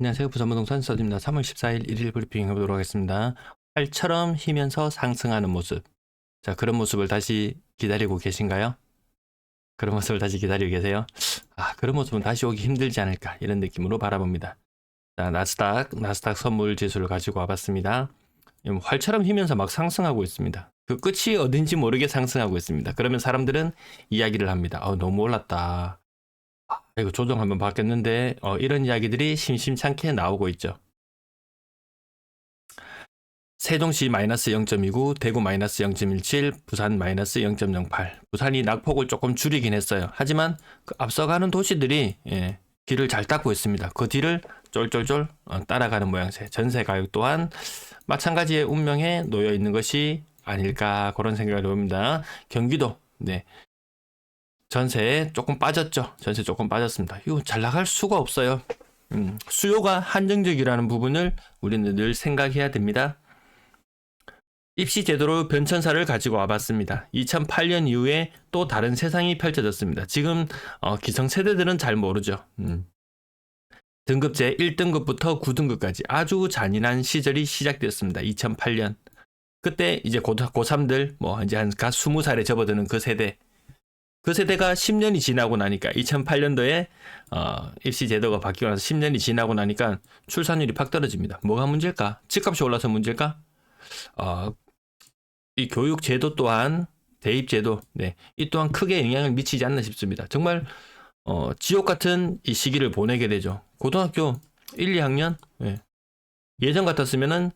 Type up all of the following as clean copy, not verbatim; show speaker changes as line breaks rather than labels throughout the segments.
안녕하세요. 부산부동산 서입니다. 3월 14일 1일 브리핑 해보도록 하겠습니다. 활처럼 휘면서 상승하는 모습. 자, 그런 모습을 다시 기다리고 계신가요? 그런 모습을 다시 기다리고 계세요? 그런 모습은 다시 오기 힘들지 않을까 이런 느낌으로 바라봅니다. 자, 나스닥 선물 지수를 가지고 와봤습니다. 활처럼 휘면서 막 상승하고 있습니다. 그 끝이 어딘지 모르게 상승하고 있습니다. 그러면 사람들은 이야기를 합니다. 너무 올랐다. 이거 조정 한번 받겠는데 이런 이야기들이 심심찮게 나오고 있죠. 세종시 마이너스 0.29, 대구 마이너스 0.17, 부산 마이너스 0.08. 부산이 낙폭을 조금 줄이긴 했어요. 하지만 그 앞서가는 도시들이 길을 잘 닦고 있습니다. 그 뒤를 쫄쫄쫄 따라가는 모양새. 전세 가격 또한 마찬가지의 운명에 놓여 있는 것이 아닐까 그런 생각을 해봅니다. 경기도 전세 조금 빠졌죠. 전세 조금 빠졌습니다. 이거 잘 나갈 수가 없어요. 수요가 한정적이라는 부분을 우리는 늘 생각해야 됩니다. 입시 제도로 변천사를 가지고 와봤습니다. 2008년 이후에 또 다른 세상이 펼쳐졌습니다. 지금 기성세대들은 잘 모르죠. 등급제 1등급부터 9등급까지 아주 잔인한 시절이 시작되었습니다. 2008년. 그때 이제 고3들 이제 한 20살에 접어드는 그 세대. 그 세대가 10년이 지나고 나니까 2008년도에 입시 제도가 바뀌고 나서 10년이 지나고 나니까 출산율이 팍 떨어집니다. 뭐가 문제일까? 집값이 올라서 문제일까? 이 교육 제도 또한 대입 제도 이 또한 크게 영향을 미치지 않나 싶습니다. 정말 지옥 같은 이 시기를 보내게 되죠. 고등학교 1, 2학년 예전 같았으면은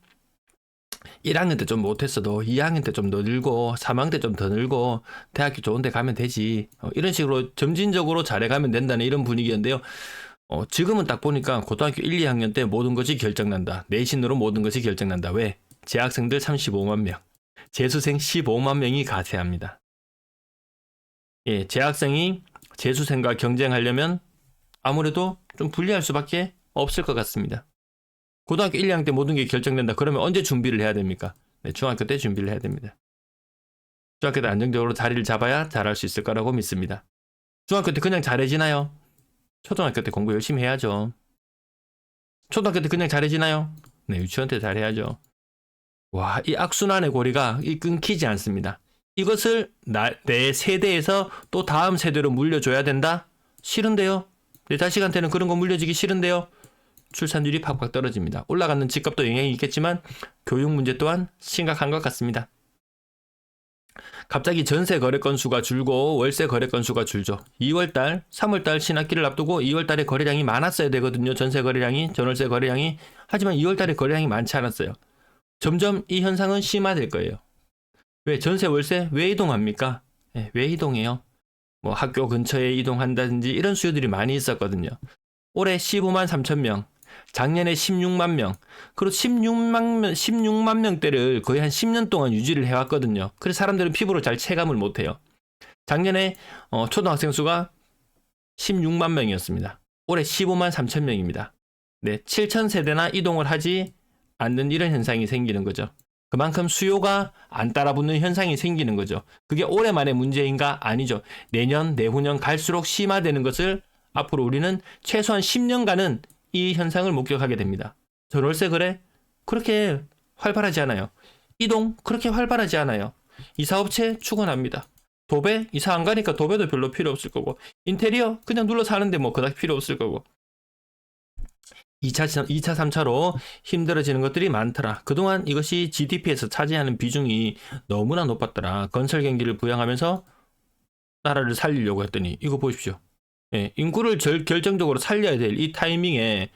1학년 때 좀 못했어도 2학년 때 좀 더 늘고 3학년 때 좀 더 늘고 대학교 좋은 데 가면 되지. 이런 식으로 점진적으로 잘해가면 된다는 이런 분위기였는데요. 지금은 딱 보니까 고등학교 1, 2학년 때 모든 것이 결정난다. 내신으로 모든 것이 결정난다. 왜? 재학생들 35만 명, 재수생 15만 명이 가세합니다. 재학생이 재수생과 경쟁하려면 아무래도 좀 불리할 수밖에 없을 것 같습니다. 고등학교 1, 2학년 때 모든 게 결정된다. 그러면 언제 준비를 해야 됩니까? 중학교 때 준비를 해야 됩니다. 중학교 때 안정적으로 자리를 잡아야 잘할 수 있을 거라고 믿습니다. 중학교 때 그냥 잘해지나요? 초등학교 때 공부 열심히 해야죠. 초등학교 때 그냥 잘해지나요? 유치원 때 잘해야죠. 와, 이 악순환의 고리가 끊기지 않습니다. 이것을 내 세대에서 또 다음 세대로 물려줘야 된다? 싫은데요? 내 자식한테는 그런 거 물려주기 싫은데요? 출산율이 팍팍 떨어집니다. 올라가는 집값도 영향이 있겠지만 교육 문제 또한 심각한 것 같습니다. 갑자기 전세 거래 건수가 줄고 월세 거래 건수가 줄죠. 2월달, 3월달 신학기를 앞두고 2월달에 거래량이 많았어야 되거든요. 전세 거래량이, 전월세 거래량이. 하지만 2월달에 거래량이 많지 않았어요. 점점 이 현상은 심화될 거예요. 왜? 전세 월세 왜 이동합니까? 왜 이동해요? 학교 근처에 이동한다든지 이런 수요들이 많이 있었거든요. 올해 15만 3천 명, 작년에 16만 명, 그리고 16만 명대를 거의 한 10년 동안 유지를 해왔거든요. 그래서 사람들은 피부로 잘 체감을 못해요. 작년에 초등학생 수가 16만 명이었습니다. 올해 15만 3천 명입니다. 7천 세대나 이동을 하지 않는 이런 현상이 생기는 거죠. 그만큼 수요가 안 따라붙는 현상이 생기는 거죠. 그게 올해만의 문제인가? 아니죠. 내년, 내후년 갈수록 심화되는 것을 앞으로 우리는 최소한 10년간은 이 현상을 목격하게 됩니다. 전월세 거래? 그렇게 활발하지 않아요. 이동? 그렇게 활발하지 않아요. 이사업체 축원합니다. 도배? 이사 안 가니까 도배도 별로 필요 없을 거고, 인테리어? 그냥 눌러 사는데 그닥 필요 없을 거고. 2차, 3차로 힘들어지는 것들이 많더라. 그동안 이것이 GDP에서 차지하는 비중이 너무나 높았더라. 건설 경기를 부양하면서 나라를 살리려고 했더니 이거 보십시오. 인구를 결정적으로 살려야 될 이 타이밍에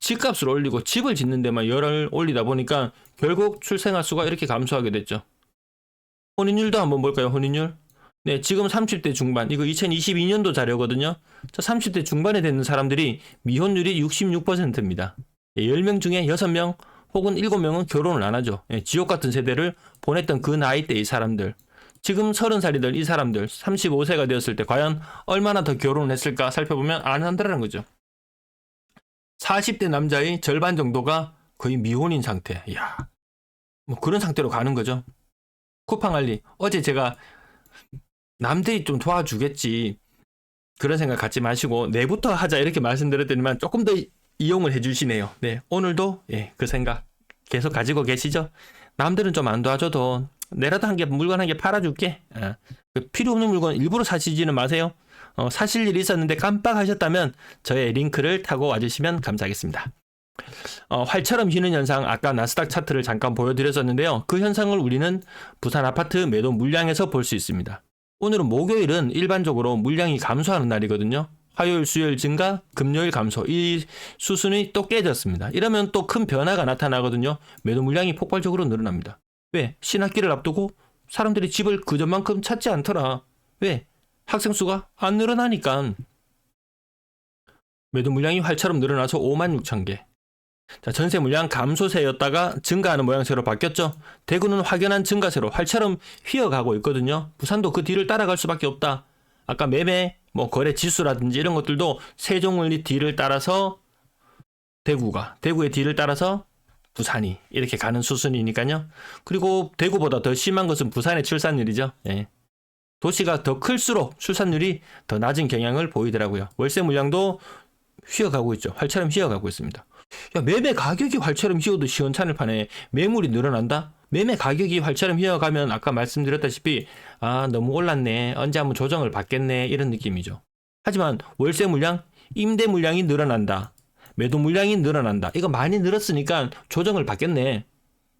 집값을 올리고 집을 짓는 데만 열을 올리다 보니까 결국 출생아 수가 이렇게 감소하게 됐죠. 혼인율도 한번 볼까요? 혼인율? 지금 30대 중반, 이거 2022년도 자료거든요. 30대 중반에 되는 사람들이 미혼율이 66%입니다. 10명 중에 6명 혹은 7명은 결혼을 안 하죠. 지옥 같은 세대를 보냈던 그 나이대의 사람들. 지금 30살이던 이 사람들 35세가 되었을 때 과연 얼마나 더 결혼을 했을까 살펴보면 안 한다는 거죠. 40대 남자의 절반 정도가 거의 미혼인 상태. 이야, 그런 상태로 가는 거죠. 쿠팡알리, 어제 제가 남들이 좀 도와주겠지 그런 생각 갖지 마시고 내부터 하자 이렇게 말씀드렸더니만 조금 더 이용을 해주시네요. 네, 오늘도 예, 그 생각 계속 가지고 계시죠? 남들은 좀 안 도와줘도 내라도 한 개 물건 한 개 팔아줄게. 그 필요 없는 물건 일부러 사시지는 마세요. 사실 일이 있었는데 깜빡하셨다면 저의 링크를 타고 와주시면 감사하겠습니다. 활처럼 휘는 현상, 아까 나스닥 차트를 잠깐 보여드렸었는데요. 그 현상을 우리는 부산 아파트 매도 물량에서 볼 수 있습니다. 오늘은 목요일은 일반적으로 물량이 감소하는 날이거든요. 화요일, 수요일 증가, 금요일 감소. 이 수순이 또 깨졌습니다. 이러면 또 큰 변화가 나타나거든요. 매도 물량이 폭발적으로 늘어납니다. 왜? 신학기를 앞두고 사람들이 집을 그전만큼 찾지 않더라. 왜? 학생 수가 안 늘어나니까. 매도 물량이 활처럼 늘어나서 5만 6천 개. 자, 전세 물량 감소세였다가 증가하는 모양새로 바뀌었죠. 대구는 확연한 증가세로 활처럼 휘어가고 있거든요. 부산도 그 뒤를 따라갈 수밖에 없다. 아까 매매, 거래 지수라든지 이런 것들도 세종을리 뒤를 따라서 대구의 뒤를 따라서 부산이 이렇게 가는 수순이니까요. 그리고 대구보다 더 심한 것은 부산의 출산율이죠. 예. 도시가 더 클수록 출산율이 더 낮은 경향을 보이더라고요. 월세 물량도 휘어가고 있죠. 활처럼 휘어가고 있습니다. 야, 매매 가격이 활처럼 휘어도 시원찮을 판에 매물이 늘어난다? 매매 가격이 활처럼 휘어가면 아까 말씀드렸다시피 너무 올랐네. 언제 한번 조정을 받겠네. 이런 느낌이죠. 하지만 월세 물량, 임대 물량이 늘어난다. 매도 물량이 늘어난다. 이거 많이 늘었으니까 조정을 받겠네.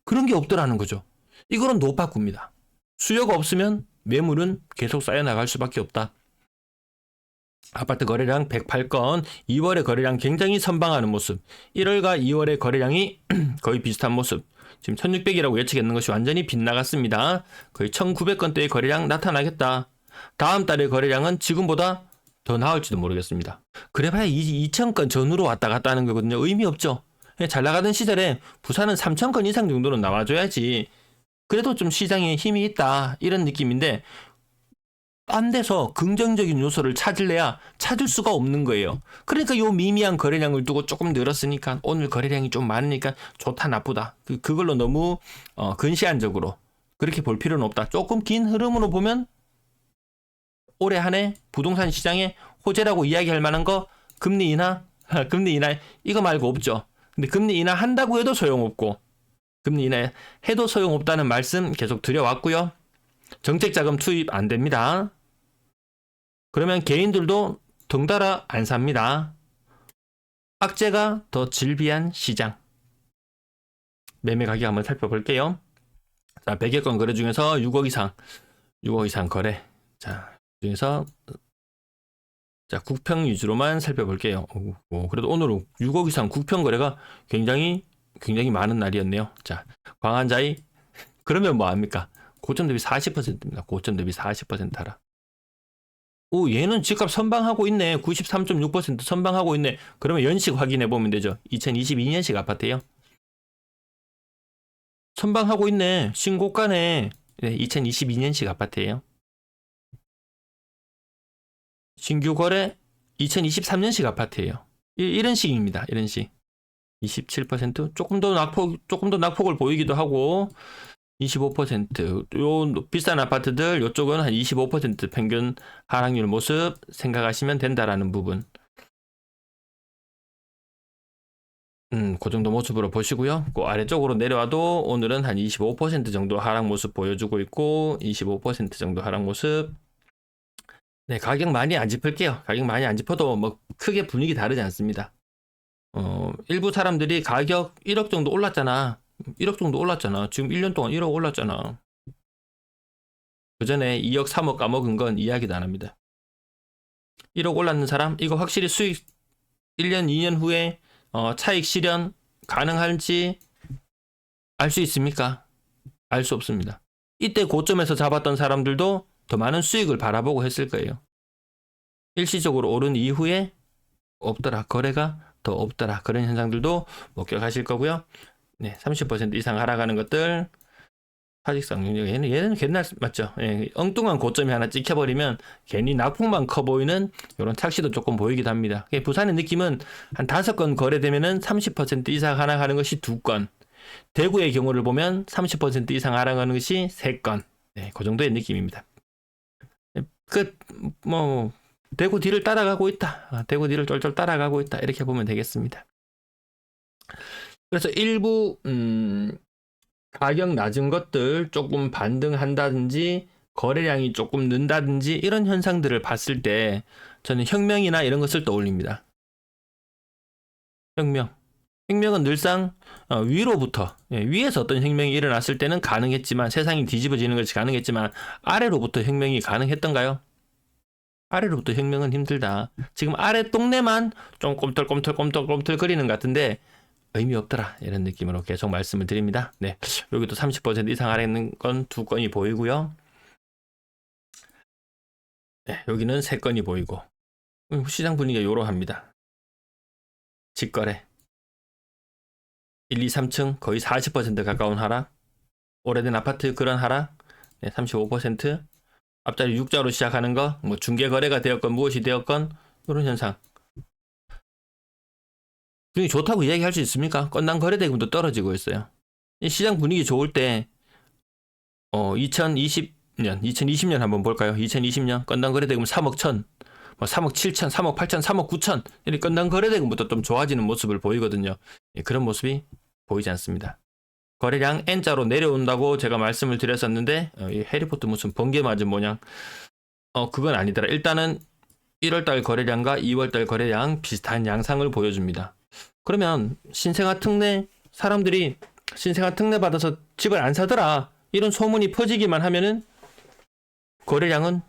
그런 게 없더라는 거죠. 이거는 못 바꿉니다. 수요가 없으면 매물은 계속 쌓여나갈 수밖에 없다. 아파트 거래량 108건, 2월의 거래량 굉장히 선방하는 모습. 1월과 2월의 거래량이 거의 비슷한 모습. 지금 1600이라고 예측했는 것이 완전히 빗나갔습니다. 거의 1900건대의 거래량 나타나겠다. 다음 달의 거래량은 지금보다 더 나을지도 모르겠습니다. 그래봐야 2000건 전후로 왔다 갔다 하는 거거든요. 의미 없죠. 잘 나가던 시절에 부산은 3000건 이상 정도는 나와줘야지 그래도 좀 시장에 힘이 있다 이런 느낌인데, 딴 데서 긍정적인 요소를 찾을래야 찾을 수가 없는 거예요. 그러니까 요 미미한 거래량을 두고 조금 늘었으니까 오늘 거래량이 좀 많으니까 좋다 나쁘다 그걸로 너무 근시안적으로 그렇게 볼 필요는 없다. 조금 긴 흐름으로 보면 올해 한 해 부동산 시장에 호재라고 이야기할 만한 거 금리 인하 이거 말고 없죠. 근데 금리 인하 한다고 해도 소용없고 금리 인하 해도 소용없다는 말씀 계속 드려왔고요. 정책자금 투입 안 됩니다. 그러면 개인들도 덩달아 안 삽니다. 악재가 더 질비한 시장. 매매 가격 한번 살펴볼게요. 자, 100여 건 거래 중에서 6억 이상 거래. 자, 중에서 자, 국평 위주로만 살펴볼게요. 그래도 오늘은 6억 이상 국평 거래가 굉장히 많은 날이었네요. 자, 광안자이 그러면 뭐 합니까? 고점 대비 40%입니다. 고점 대비 40% 하락. 얘는 집값 선방하고 있네. 93.6% 선방하고 있네. 그러면 연식 확인해 보면 되죠. 2022년식 아파트예요. 선방하고 있네. 신고가네. 네, 2022년식 아파트예요. 신규 거래 2023년식 아파트예요. 이런 식입니다. 이런 식. 27% 조금 더 낙폭을 보이기도 하고 25%. 요 비싼 아파트들 요쪽은 한 25% 평균 하락률 모습 생각하시면 된다라는 부분. 그 정도 모습으로 보시고요. 그 아래쪽으로 내려와도 오늘은 한 25% 정도 하락 모습 보여주고 있고 25% 정도 하락 모습. 네, 가격 많이 안 짚을게요. 가격 많이 안 짚어도 뭐 크게 분위기 다르지 않습니다. 일부 사람들이 가격 1억 정도 올랐잖아. 1억 정도 올랐잖아. 지금 1년 동안 1억 올랐잖아. 그 전에 2억, 3억 까먹은 건 이야기도 안 합니다. 1억 올랐는 사람, 이거 확실히 수익 1년, 2년 후에 차익 실현 가능할지 알 수 있습니까? 알 수 없습니다. 이때 고점에서 잡았던 사람들도 더 많은 수익을 바라보고 했을 거예요. 일시적으로 오른 이후에 없더라. 거래가 더 없더라. 그런 현상들도 목격하실 거고요. 네, 30% 이상 하락하는 것들 사직상 얘는 옛날 맞죠? 예, 엉뚱한 고점이 하나 찍혀버리면 괜히 낙폭만 커 보이는 이런 착시도 조금 보이기도 합니다. 부산의 느낌은 한 5건 거래되면은 30% 이상 하락하는 것이 2건, 대구의 경우를 보면 30% 이상 하락하는 것이 3건. 네, 그 정도의 느낌입니다. 대구 뒤를 따라가고 있다. 대구 뒤를 쫄쫄 따라가고 있다. 이렇게 보면 되겠습니다. 그래서 일부 가격 낮은 것들 조금 반등한다든지 거래량이 조금 는다든지 이런 현상들을 봤을 때 저는 혁명이나 이런 것을 떠올립니다. 혁명은 늘상 위로부터, 위에서 어떤 혁명이 일어났을 때는 가능했지만, 세상이 뒤집어지는 것이 가능했지만 아래로부터 혁명이 가능했던가요? 아래로부터 혁명은 힘들다. 지금 아래 동네만 좀 꼼틀꼼틀 거리는 것 같은데 의미 없더라, 이런 느낌으로 계속 말씀을 드립니다. 네, 여기도 30% 이상 하락했는 건 2건이 보이고요. 네, 여기는 3건이 보이고, 시장 분위기가 요러합니다. 직거래 1, 2, 3층 거의 40% 가까운 하락, 오래된 아파트 그런 하락, 네, 35%, 앞자리 6자로 시작하는 거, 뭐 중개 거래가 되었건 무엇이 되었건 이런 현상. 분위기 좋다고 이야기할 수 있습니까? 건당 거래 대금도 떨어지고 있어요. 이 시장 분위기 좋을 때 2020년 한번 볼까요? 2020년 건당 거래 대금 3억 1천, 뭐 3억 7천, 3억 8천, 3억 9천, 이렇게 건당 거래 대금부터 좀 좋아지는 모습을 보이거든요. 그런 모습이 보이지 않습니다. 거래량 N자로 내려온다고 제가 말씀을 드렸었는데 이 해리포터 무슨 번개 맞은 모양, 그건 아니더라. 일단은 1월달 거래량과 2월달 거래량 비슷한 양상을 보여줍니다. 그러면 신생아 특례, 사람들이 신생아 특례 받아서 집을 안 사더라, 이런 소문이 퍼지기만 하면은 거래량은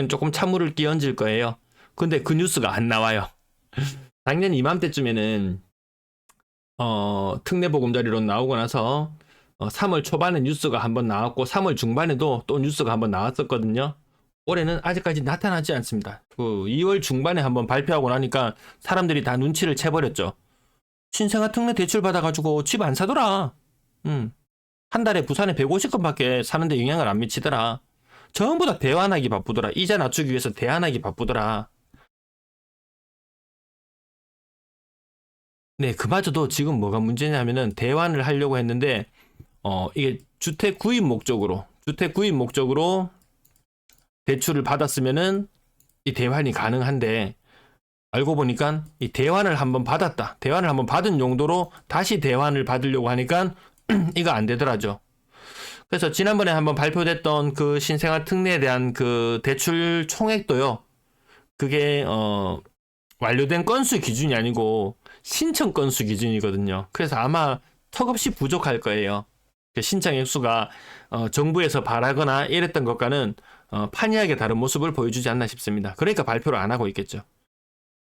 조금 찬물을 끼얹을 거예요. 근데 그 뉴스가 안 나와요. 작년 이맘때쯤에는 특례보금자리로 나오고 나서 3월 초반에 뉴스가 한번 나왔고 3월 중반에도 또 뉴스가 한번 나왔었거든요. 올해는 아직까지 나타나지 않습니다. 그 2월 중반에 한번 발표하고 나니까 사람들이 다 눈치를 채버렸죠. 신생아 특례 대출 받아가지고 집 안 사더라. 한 달에 부산에 150건밖에 사는데 영향을 안 미치더라. 전부 다 대환하기 바쁘더라. 이자 낮추기 위해서 대환하기 바쁘더라. 네, 그마저도 지금 뭐가 문제냐면은 대환을 하려고 했는데 이게 주택 구입 목적으로 대출을 받았으면은 이 대환이 가능한데, 알고 보니까 이 대환을 한번 받았다, 대환을 한번 받은 용도로 다시 대환을 받으려고 하니까 이거 안 되더라죠. 그래서 지난번에 한번 발표됐던 그 신생아 특례에 대한 그 대출 총액도요, 그게 완료된 건수 기준이 아니고 신청 건수 기준이거든요. 그래서 아마 턱없이 부족할 거예요. 신청 액수가 정부에서 바라거나 이랬던 것과는 판이하게 다른 모습을 보여주지 않나 싶습니다. 그러니까 발표를 안 하고 있겠죠.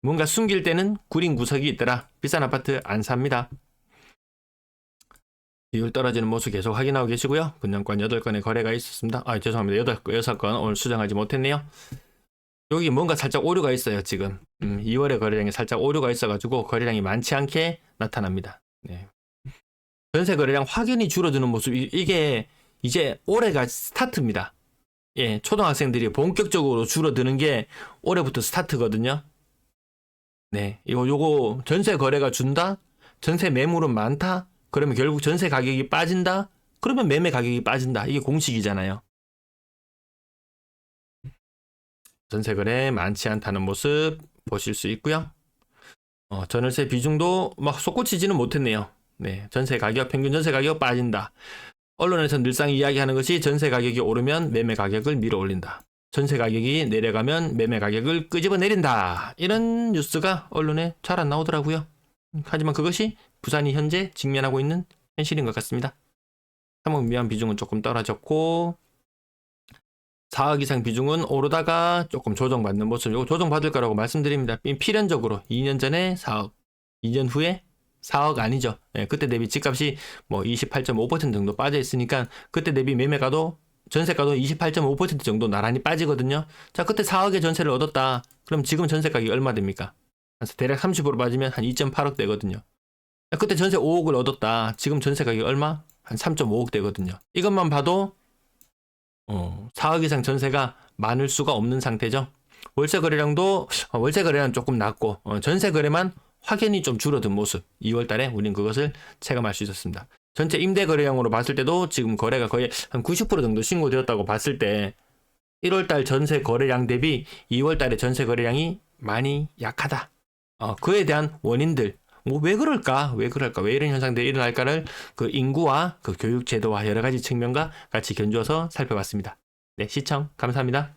뭔가 숨길 때는 구린 구석이 있더라. 비싼 아파트 안 삽니다. 비율 떨어지는 모습 계속 확인하고 계시고요. 분양권 8건의 거래가 있었습니다. 죄송합니다. 6건 오늘 수정하지 못했네요. 여기 뭔가 살짝 오류가 있어요, 지금. 2월에 거래량이 살짝 오류가 있어가지고 거래량이 많지 않게 나타납니다. 네. 전세 거래량 확연히 줄어드는 모습, 이게 이제 올해가 스타트입니다. 예, 초등학생들이 본격적으로 줄어드는 게 올해부터 스타트거든요. 네, 요거 전세 거래가 준다? 전세 매물은 많다? 그러면 결국 전세 가격이 빠진다? 그러면 매매 가격이 빠진다. 이게 공식이잖아요. 전세 거래 많지 않다는 모습 보실 수 있고요. 전월세 비중도 막 솟구치지는 못했네요. 네, 전세 가격, 평균 전세 가격 빠진다. 언론에서 늘상 이야기하는 것이 전세 가격이 오르면 매매 가격을 밀어 올린다. 전세 가격이 내려가면 매매 가격을 끄집어 내린다. 이런 뉴스가 언론에 잘 안 나오더라고요. 하지만 그것이 부산이 현재 직면하고 있는 현실인 것 같습니다. 3억 미만 비중은 조금 떨어졌고 4억 이상 비중은 오르다가 조금 조정받는 모습. 이거 조정받을 거라고 말씀드립니다. 필연적으로 2년 전에 4억, 2년 후에 4억 아니죠. 네, 그때 대비 집값이 뭐 28.5% 정도 빠져 있으니까 그때 대비 매매가도, 전세가도 28.5% 정도 나란히 빠지거든요. 자, 그때 4억의 전세를 얻었다. 그럼 지금 전세 가격이 얼마 됩니까? 대략 30% 빠지면 한 2.8억 되거든요. 자, 그때 전세 5억을 얻었다. 지금 전세 가격이 얼마? 한 3.5억 되거든요. 이것만 봐도 4억 이상 전세가 많을 수가 없는 상태죠. 월세 거래량도 월세 거래량 조금 낮고 전세 거래만 확연히 좀 줄어든 모습. 2월 달에 우린 그것을 체감할 수 있었습니다. 전체 임대 거래량으로 봤을 때도 지금 거래가 거의 한 90% 정도 신고되었다고 봤을 때 1월 달 전세 거래량 대비 2월 달에 전세 거래량이 많이 약하다. 그에 대한 원인들, 뭐 왜 그럴까? 왜 그럴까? 왜 이런 현상들이 일어날까를 그 인구와 그 교육 제도와 여러 가지 측면과 같이 견주어서 살펴봤습니다. 네, 시청 감사합니다.